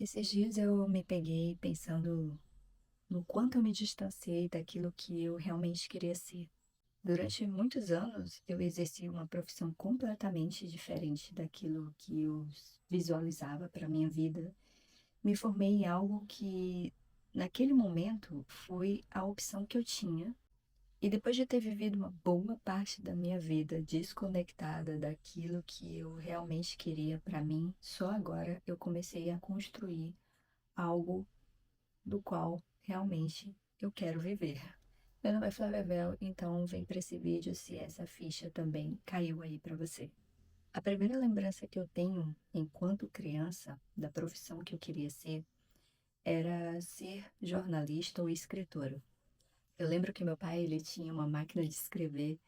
Esses dias eu me peguei pensando no quanto eu me distanciei daquilo que eu realmente queria ser. Durante muitos anos, eu exerci uma profissão completamente diferente daquilo que eu visualizava para minha vida. Me formei em algo que, naquele momento, foi a opção que eu tinha. E depois de ter vivido uma boa parte da minha vida desconectada daquilo que eu realmente queria para mim, só agora eu comecei a construir algo do qual realmente eu quero viver. Meu nome é Flávia Vel, então vem para esse vídeo se essa ficha também caiu aí para você. A primeira lembrança que eu tenho enquanto criança da profissão que eu queria ser era ser jornalista ou escritora. Eu lembro que meu pai ele tinha uma máquina de escrever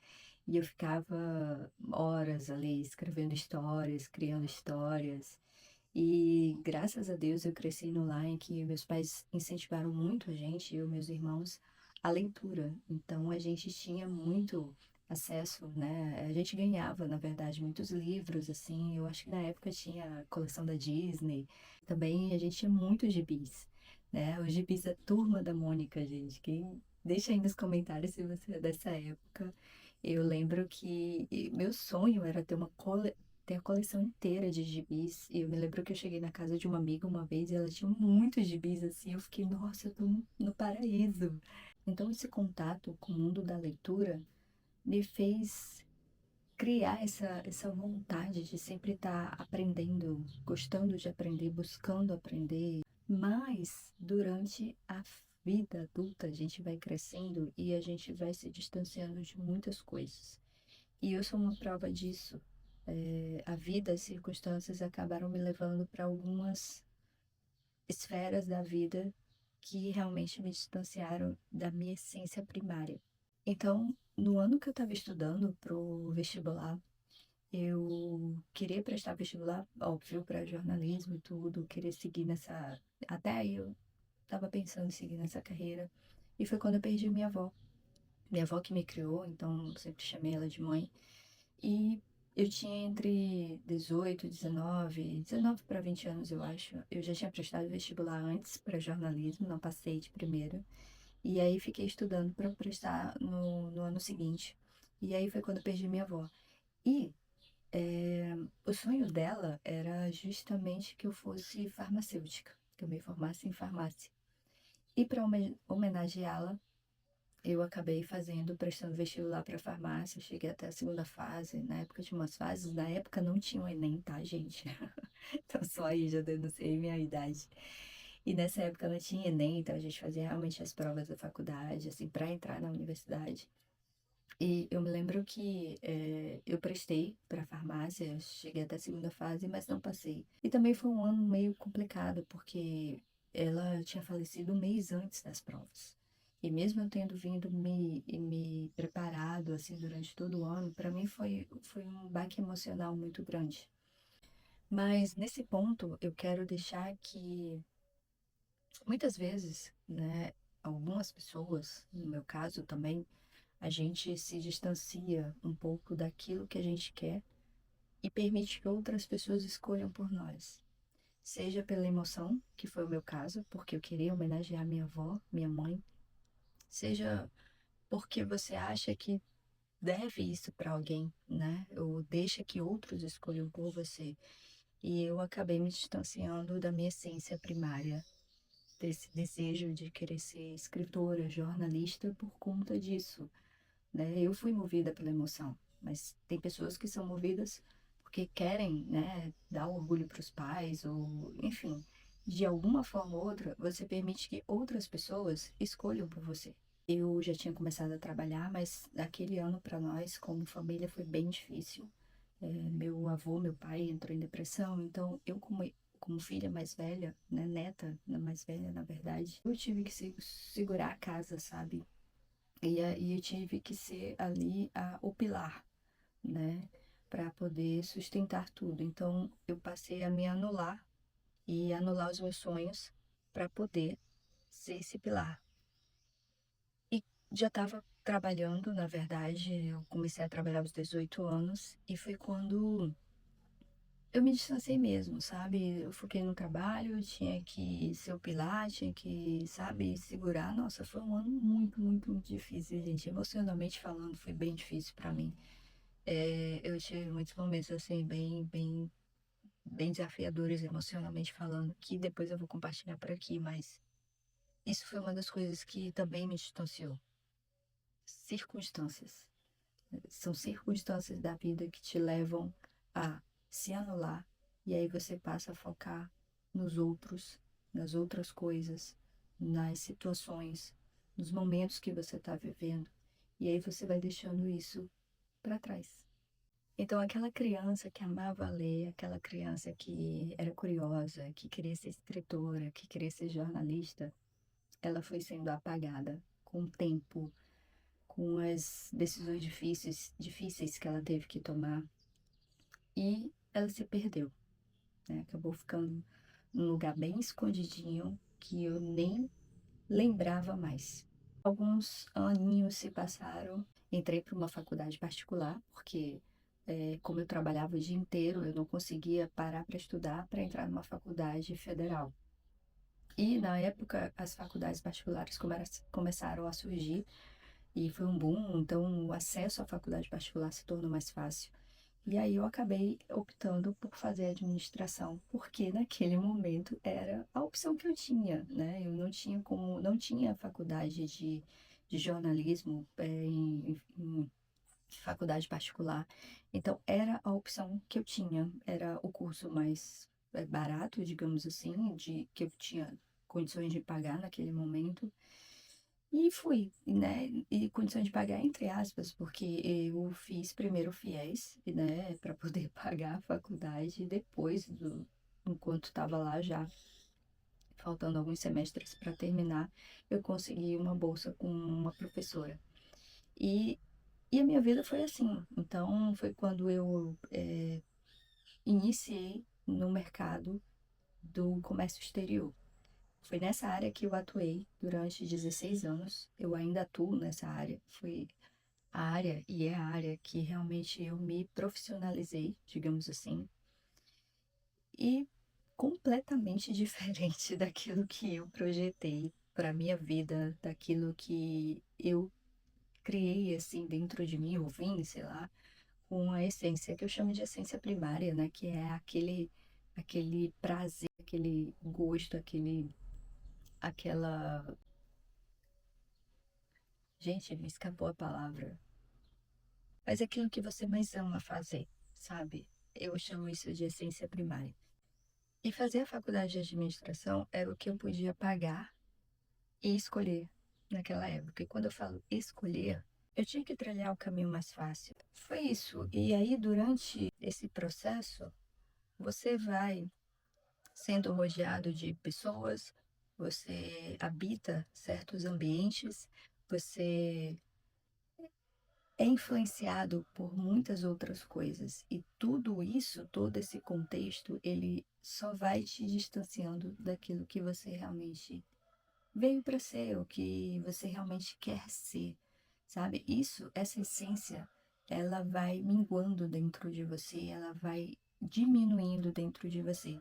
e eu ficava horas ali escrevendo histórias, criando histórias. E graças a Deus eu cresci no lar em que meus pais incentivaram muito a gente, eu e meus irmãos, a leitura. Então a gente tinha muito acesso, né? A gente ganhava, na verdade, muitos livros, assim. Eu acho que na época tinha a coleção da Disney. Também a gente tinha muitos gibis, né? Os gibis da Turma da Mônica, gente. Quem deixa aí nos comentários se você é dessa época. Eu lembro que meu sonho era ter ter a coleção inteira de gibis. E eu me lembro que eu cheguei na casa de uma amiga uma vez e ela tinha muitos gibis assim. Eu fiquei, nossa, eu tô no paraíso. Então, esse contato com o mundo da leitura me fez criar essa vontade de sempre estar aprendendo, gostando de aprender, buscando aprender. Mas, durante a vida adulta, a gente vai crescendo e a gente vai se distanciando de muitas coisas. E eu sou uma prova disso. A vida, as circunstâncias acabaram me levando para algumas esferas da vida que realmente me distanciaram da minha essência primária. Então, no ano que eu estava estudando para o vestibular, eu queria prestar vestibular, óbvio, para jornalismo e tudo, queria seguir nessa. Até aí eu estava pensando em seguir nessa carreira. E foi quando eu perdi minha avó. Minha avó que me criou, então eu sempre chamei ela de mãe. E eu tinha entre 18, 19 para 20 anos, eu acho. Eu já tinha prestado vestibular antes para jornalismo, não passei de primeira. E aí fiquei estudando para prestar no ano seguinte. E aí foi quando eu perdi minha avó. E o sonho dela era justamente que eu fosse farmacêutica, que eu me formasse em farmácia. E para homenageá-la, eu acabei prestando vestibular para farmácia, cheguei até a segunda fase, na época tinha umas fases, na época não tinha o Enem, tá, gente? Então só aí já denunciei minha idade. E nessa época não tinha Enem, então a gente fazia realmente as provas da faculdade, assim, para entrar na universidade. E eu me lembro que eu prestei para farmácia, cheguei até a segunda fase, mas não passei. E também foi um ano meio complicado, porque ela tinha falecido um mês antes das provas. E mesmo eu tendo vindo e me preparado assim durante todo o ano, para mim foi um baque emocional muito grande. Mas nesse ponto eu quero deixar que muitas vezes, né, algumas pessoas, no meu caso também, a gente se distancia um pouco daquilo que a gente quer e permite que outras pessoas escolham por nós. Seja pela emoção, que foi o meu caso, porque eu queria homenagear minha avó, minha mãe, seja porque você acha que deve isso para alguém, né? Ou deixa que outros escolham por você. E eu acabei me distanciando da minha essência primária, desse desejo de querer ser escritora, jornalista por conta disso, né? Eu fui movida pela emoção, mas tem pessoas que são movidas porque querem, né, dar orgulho para os pais ou, enfim, de alguma forma ou outra, você permite que outras pessoas escolham por você. Eu já tinha começado a trabalhar, mas aquele ano para nós, como família, foi bem difícil. Meu avô, meu pai entrou em depressão, então eu como filha mais velha, né, neta mais velha, na verdade, eu tive que segurar a casa, sabe? E aí eu tive que ser ali o pilar, né, para poder sustentar tudo. Então eu passei a me anular e anular os meus sonhos para poder ser esse pilar. E já estava trabalhando, na verdade, eu comecei a trabalhar aos 18 anos e foi quando eu me distanciei mesmo, sabe? Eu foquei no trabalho, tinha que ser o pilar, tinha que, sabe, segurar. Nossa, foi um ano muito, muito, muito difícil, gente. Emocionalmente falando, foi bem difícil pra mim. Eu tive muitos momentos, assim, bem desafiadores emocionalmente falando, que depois eu vou compartilhar por aqui, mas isso foi uma das coisas que também me distanciou. Circunstâncias. São circunstâncias da vida que te levam a se anular e aí você passa a focar nos outros, nas outras coisas, nas situações, nos momentos que você está vivendo. E aí você vai deixando isso para trás. Então, aquela criança que amava ler, aquela criança que era curiosa, que queria ser escritora, que queria ser jornalista, ela foi sendo apagada com o tempo, com as decisões difíceis que ela teve que tomar e ela se perdeu, né? Acabou ficando num lugar bem escondidinho que eu nem lembrava mais. Alguns aninhos se passaram, entrei para uma faculdade particular, porque como eu trabalhava o dia inteiro, eu não conseguia parar para estudar para entrar numa faculdade federal. E na época as faculdades particulares começaram a surgir e foi um boom, então o acesso à faculdade particular se tornou mais fácil. E aí eu acabei optando por fazer administração, porque naquele momento era a opção que eu tinha, né? Eu não tinha como, não tinha faculdade de jornalismo em faculdade particular. Então era a opção que eu tinha, era o curso mais barato, digamos assim, de que eu tinha condições de pagar naquele momento. E fui, né? E condição de pagar, entre aspas, porque eu fiz primeiro o FIES, né? Para poder pagar a faculdade, e depois, enquanto estava lá já, faltando alguns semestres para terminar, eu consegui uma bolsa com uma professora. E, e a minha vida foi assim. Então, foi quando eu iniciei no mercado do comércio exterior. Foi nessa área que eu atuei durante 16 anos. Eu ainda atuo nessa área. Foi a área e é a área que realmente eu me profissionalizei, digamos assim, e completamente diferente daquilo que eu projetei para minha vida, daquilo que eu criei assim dentro de mim, ou vim, sei lá, com a essência que eu chamo de essência primária, né, que é aquele prazer, aquele gosto, aquela, gente, me escapou a palavra. Mas é aquilo que você mais ama fazer, sabe? Eu chamo isso de essência primária. E fazer a faculdade de administração era o que eu podia pagar e escolher naquela época. E quando eu falo escolher, eu tinha que trilhar o caminho mais fácil. Foi isso. E aí, durante esse processo, você vai sendo rodeado de pessoas, você habita certos ambientes, você é influenciado por muitas outras coisas. E tudo isso, todo esse contexto, ele só vai te distanciando daquilo que você realmente veio para ser, o que você realmente quer ser, sabe? Isso, essa essência, ela vai minguando dentro de você, ela vai diminuindo dentro de você.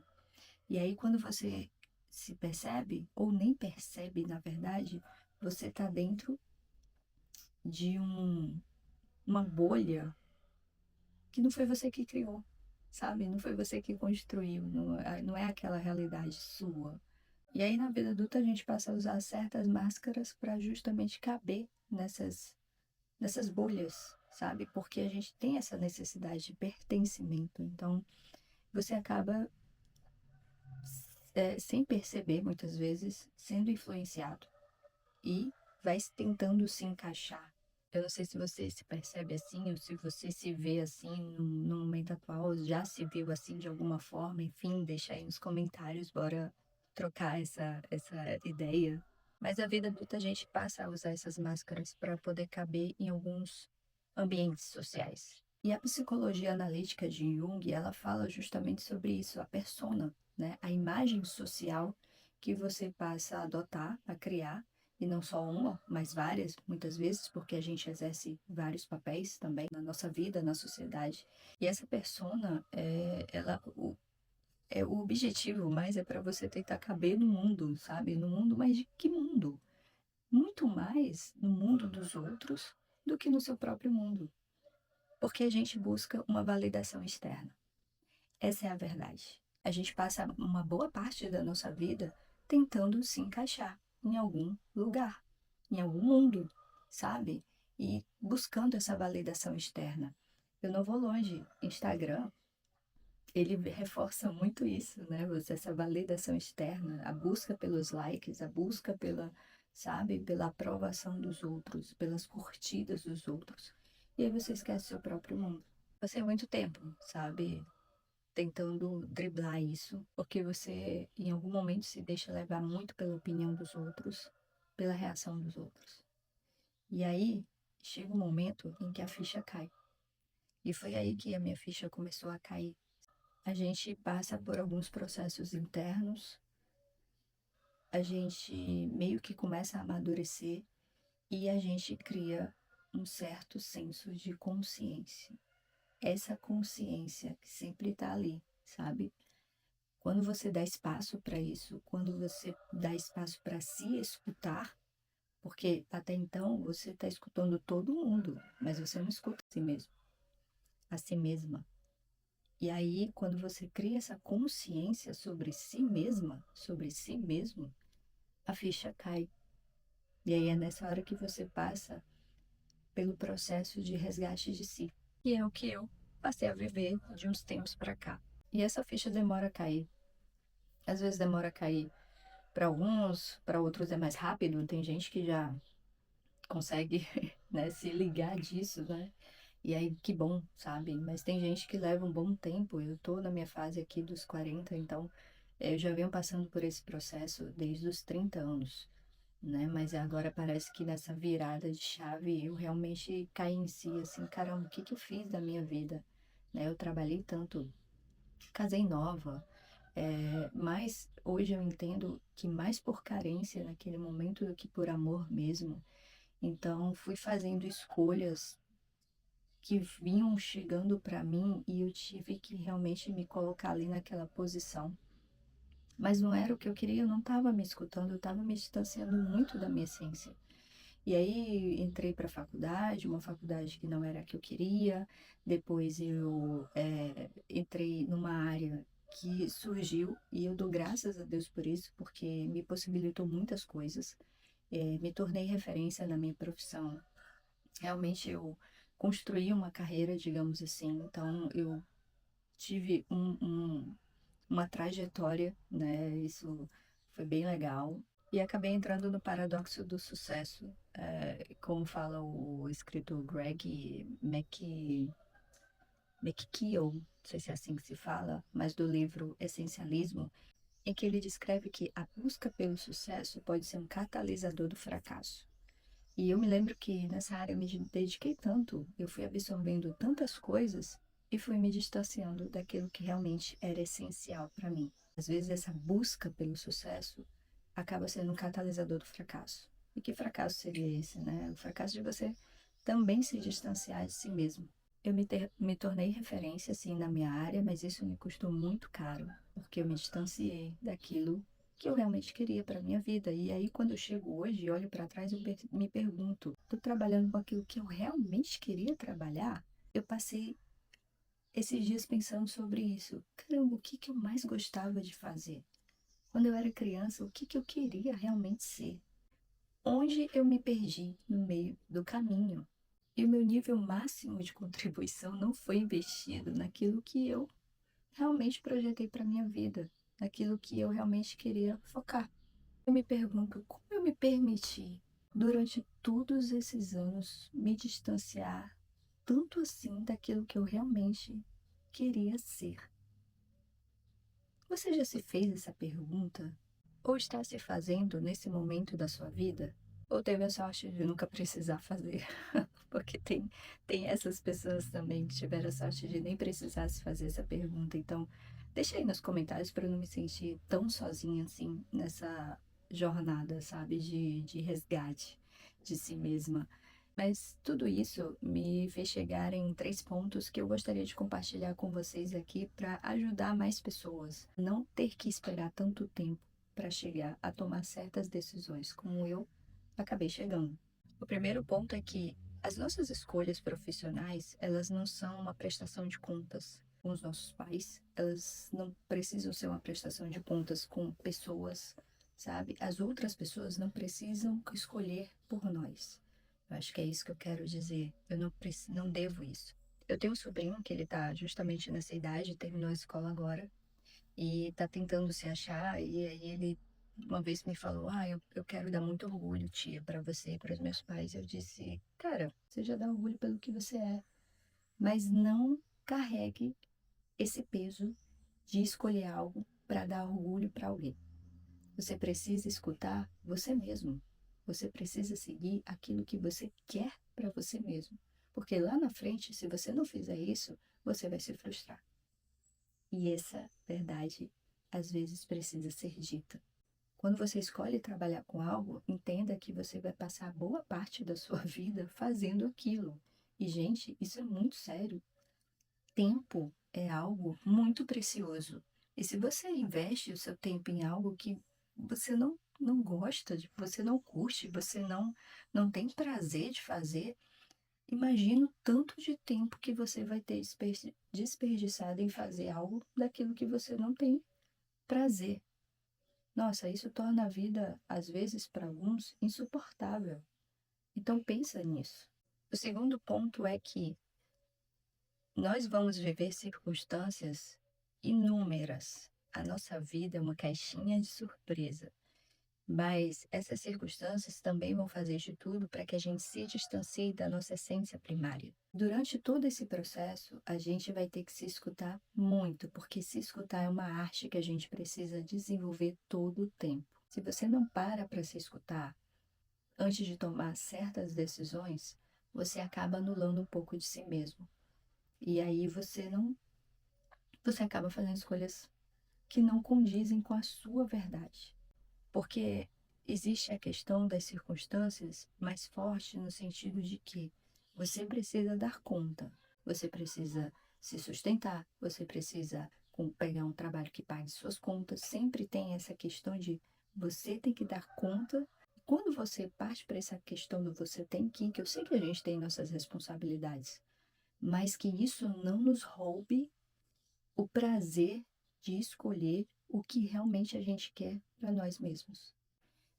E aí, quando você se percebe, ou nem percebe, na verdade, você está dentro de uma bolha que não foi você que criou, sabe? Não foi você que construiu, não é aquela realidade sua. E aí, na vida adulta, a gente passa a usar certas máscaras para justamente caber nessas bolhas, sabe? Porque a gente tem essa necessidade de pertencimento. Então, você acaba, sem perceber, muitas vezes, sendo influenciado e vai tentando se encaixar. Eu não sei se você se percebe assim, ou se você se vê assim no momento atual, já se viu assim de alguma forma, enfim, deixa aí nos comentários, bora trocar essa ideia. Mas a vida adulta a gente passa a usar essas máscaras para poder caber em alguns ambientes sociais. E a psicologia analítica de Jung, ela fala justamente sobre isso, a persona, né? A imagem social que você passa a adotar, a criar, e não só uma, mas várias, muitas vezes, porque a gente exerce vários papéis também na nossa vida, na sociedade. E essa persona, o objetivo mais é para você tentar caber no mundo, sabe? No mundo, mas de que mundo? Muito mais no mundo dos outros do que no seu próprio mundo. Porque a gente busca uma validação externa. Essa é a verdade. A gente passa uma boa parte da nossa vida tentando se encaixar em algum lugar, em algum mundo, sabe? E buscando essa validação externa. Eu não vou longe. Instagram, ele reforça muito isso, né? Você, essa validação externa, a busca pelos likes, a busca pela, sabe, pela aprovação dos outros, pelas curtidas dos outros. E aí você esquece seu próprio mundo. Passei muito tempo, sabe, tentando driblar isso, porque você em algum momento se deixa levar muito pela opinião dos outros, pela reação dos outros. E aí chega um momento em que a ficha cai. E foi aí que a minha ficha começou a cair. A gente passa por alguns processos internos, a gente meio que começa a amadurecer e a gente cria um certo senso de consciência. Essa consciência que sempre está ali, sabe? Quando você dá espaço para isso, quando você dá espaço para se escutar, porque até então você está escutando todo mundo, mas você não escuta a si mesmo, a si mesma. E aí, quando você cria essa consciência sobre si mesma, sobre si mesmo, a ficha cai. E aí é nessa hora que você passa pelo processo de resgate de si, que é o que eu passei a viver de uns tempos para cá. E essa ficha demora a cair. Às vezes demora a cair para alguns, para outros é mais rápido. Tem gente que já consegue, né, se ligar disso, né? E aí, que bom, sabe? Mas tem gente que leva um bom tempo. Eu tô na minha fase aqui dos 40, então eu já venho passando por esse processo desde os 30 anos, né? Mas agora parece que nessa virada de chave eu realmente caí em si, assim, caramba, o que que eu fiz da minha vida? Né? Eu trabalhei tanto, casei nova, mas hoje eu entendo que mais por carência naquele momento do que por amor mesmo. Então, fui fazendo escolhas que vinham chegando para mim e eu tive que realmente me colocar ali naquela posição. Mas não era o que eu queria, eu não estava me escutando, eu estava me distanciando muito da minha essência. E aí entrei para a faculdade, uma faculdade que não era a que eu queria. Depois eu entrei numa área que surgiu e eu dou graças a Deus por isso, porque me possibilitou muitas coisas. Me tornei referência na minha profissão. Realmente eu construí uma carreira, digamos assim. Então eu tive uma trajetória, né? Isso foi bem legal. E acabei entrando no paradoxo do sucesso, como fala o escritor Greg McKeown, não sei se é assim que se fala, mas do livro Essencialismo, em que ele descreve que a busca pelo sucesso pode ser um catalisador do fracasso. E eu me lembro que nessa área eu me dediquei tanto, eu fui absorvendo tantas coisas e fui me distanciando daquilo que realmente era essencial para mim. Às vezes essa busca pelo sucesso acaba sendo um catalisador do fracasso. E que fracasso seria esse, né? O fracasso de você também se distanciar de si mesmo. Eu me tornei referência, assim, na minha área, mas isso me custou muito caro, porque eu me distanciei daquilo que eu realmente queria para minha vida. E aí, quando eu chego hoje e olho para trás, me pergunto: estou trabalhando com aquilo que eu realmente queria trabalhar? Eu passei esses dias pensando sobre isso. Caramba, o que que eu mais gostava de fazer? Quando eu era criança, o que que eu queria realmente ser? Onde eu me perdi no meio do caminho? E o meu nível máximo de contribuição não foi investido naquilo que eu realmente projetei para minha vida, naquilo que eu realmente queria focar. Eu me pergunto como eu me permiti, durante todos esses anos, me distanciar tanto assim daquilo que eu realmente queria ser. Você já se fez essa pergunta? Ou está se fazendo nesse momento da sua vida? Ou teve a sorte de nunca precisar fazer? Porque tem essas pessoas também que tiveram a sorte de nem precisar se fazer essa pergunta. Então, deixa aí nos comentários para eu não me sentir tão sozinha assim jornada, sabe, de resgate de si mesma. Mas tudo isso me fez chegar em 3 pontos que eu gostaria de compartilhar com vocês aqui para ajudar mais pessoas. Não ter que esperar tanto tempo para chegar a tomar certas decisões, como eu acabei chegando. O primeiro ponto é que as nossas escolhas profissionais, elas não são uma prestação de contas com os nossos pais, elas não precisam ser uma prestação de contas com pessoas, sabe? As outras pessoas não precisam escolher por nós. Eu acho que é isso que eu quero dizer. Eu não devo isso. Eu tenho um sobrinho que ele tá justamente nessa idade, terminou a escola agora, e tá tentando se achar, e aí ele uma vez me falou, eu quero dar muito orgulho, tia, para você e para os meus pais. Eu disse, cara, você já dá orgulho pelo que você é, mas não carregue esse peso de escolher algo para dar orgulho para alguém. Você precisa escutar você mesmo. Você precisa seguir aquilo que você quer para você mesmo. Porque lá na frente, se você não fizer isso, você vai se frustrar. E essa verdade, às vezes, precisa ser dita. Quando você escolhe trabalhar com algo, entenda que você vai passar boa parte da sua vida fazendo aquilo. E, gente, isso é muito sério. Tempo é algo muito precioso. E se você investe o seu tempo em algo que você não gosta, você não curte, você não tem prazer de fazer, imagina o tanto de tempo que você vai ter desperdiçado em fazer algo daquilo que você não tem prazer. Nossa, isso torna a vida, às vezes, para alguns, insuportável. Então pensa nisso. O segundo ponto é que nós vamos viver circunstâncias inúmeras. A nossa vida é uma caixinha de surpresa. Mas essas circunstâncias também vão fazer de tudo para que a gente se distancie da nossa essência primária. Durante todo esse processo, a gente vai ter que se escutar muito, porque se escutar é uma arte que a gente precisa desenvolver todo o tempo. Se você não para se escutar antes de tomar certas decisões, você acaba anulando um pouco de si mesmo. E aí você acaba fazendo escolhas que não condizem com a sua verdade. Porque existe a questão das circunstâncias mais forte no sentido de que você precisa dar conta, você precisa se sustentar, você precisa pegar um trabalho que pague suas contas. Sempre tem essa questão de você tem que dar conta. Quando você parte para essa questão do você tem que eu sei que a gente tem nossas responsabilidades, mas que isso não nos roube o prazer de escolher o que realmente a gente quer para nós mesmos.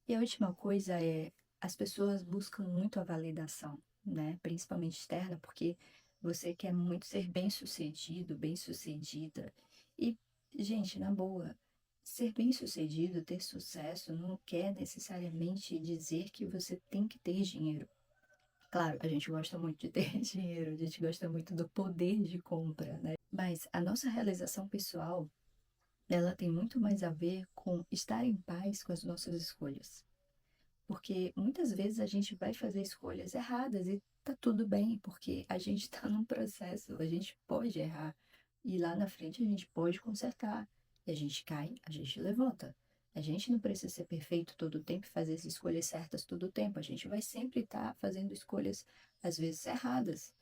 E a última coisa é, as pessoas buscam muito a validação, né? Principalmente externa, porque você quer muito ser bem-sucedido, bem-sucedida. E, gente, na boa, ser bem-sucedido, ter sucesso, não quer necessariamente dizer que você tem que ter dinheiro. Claro, a gente gosta muito de ter dinheiro, a gente gosta muito do poder de compra, né? Mas a nossa realização pessoal, ela tem muito mais a ver com estar em paz com as nossas escolhas. Porque muitas vezes a gente vai fazer escolhas erradas e tá tudo bem, porque a gente está num processo, a gente pode errar. E lá na frente a gente pode consertar. E a gente cai, a gente levanta. A gente não precisa ser perfeito todo o tempo e fazer as escolhas certas todo o tempo. A gente vai sempre estar fazendo escolhas, às vezes, erradas.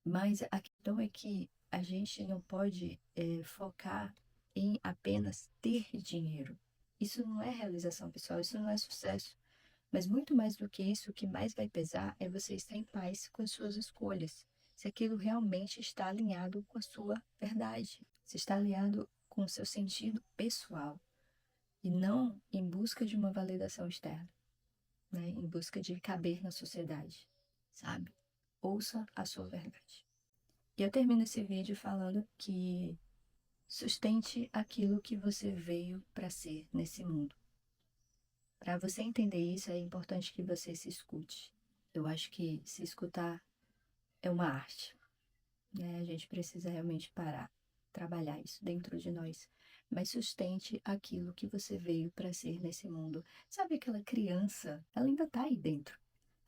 Mas a questão é que a gente não pode focar em apenas ter dinheiro. Isso não é realização pessoal, isso não é sucesso. Mas muito mais do que isso, o que mais vai pesar é você estar em paz com as suas escolhas. Se aquilo realmente está alinhado com a sua verdade, se está alinhado com o seu sentido pessoal e não em busca de uma validação externa, né? Em busca de caber na sociedade, sabe? Ouça a sua verdade. E eu termino esse vídeo falando que sustente aquilo que você veio para ser nesse mundo. Para você entender isso, é importante que você se escute. Eu acho que se escutar é uma arte, né? A gente precisa realmente parar, trabalhar isso dentro de nós. Mas sustente aquilo que você veio para ser nesse mundo. Sabe aquela criança? Ela ainda está aí dentro.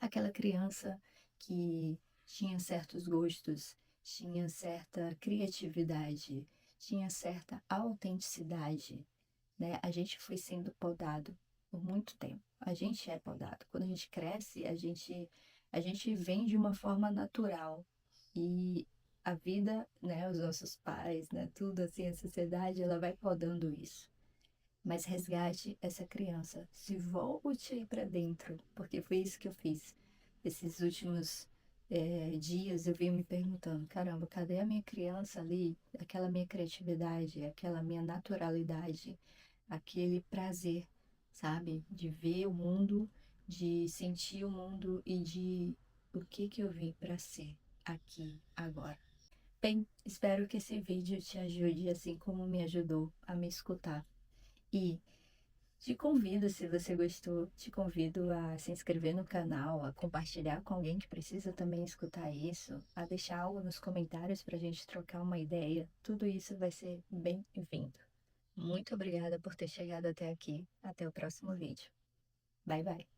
Aquela criança que tinha certos gostos, tinha certa criatividade, tinha certa autenticidade, né? A gente foi sendo podado. por muito tempo. A gente é podado. Quando a gente cresce, a gente vem de uma forma natural. E a vida, né, os nossos pais, né, tudo assim, a sociedade, ela vai podando isso. Mas resgate essa criança, se volte aí para dentro, porque foi isso que eu fiz. Esses últimos dias eu vim me perguntando, caramba, cadê a minha criança ali? Aquela minha criatividade, aquela minha naturalidade, aquele prazer, sabe? De ver o mundo, de sentir o mundo e de o que que eu vim para ser aqui, agora. Bem, espero que esse vídeo te ajude assim como me ajudou a me escutar. E te convido, se você gostou, te convido a se inscrever no canal, a compartilhar com alguém que precisa também escutar isso, a deixar algo nos comentários para a gente trocar uma ideia. Tudo isso vai ser bem-vindo. Muito obrigada por ter chegado até aqui. Até o próximo vídeo. Bye, bye.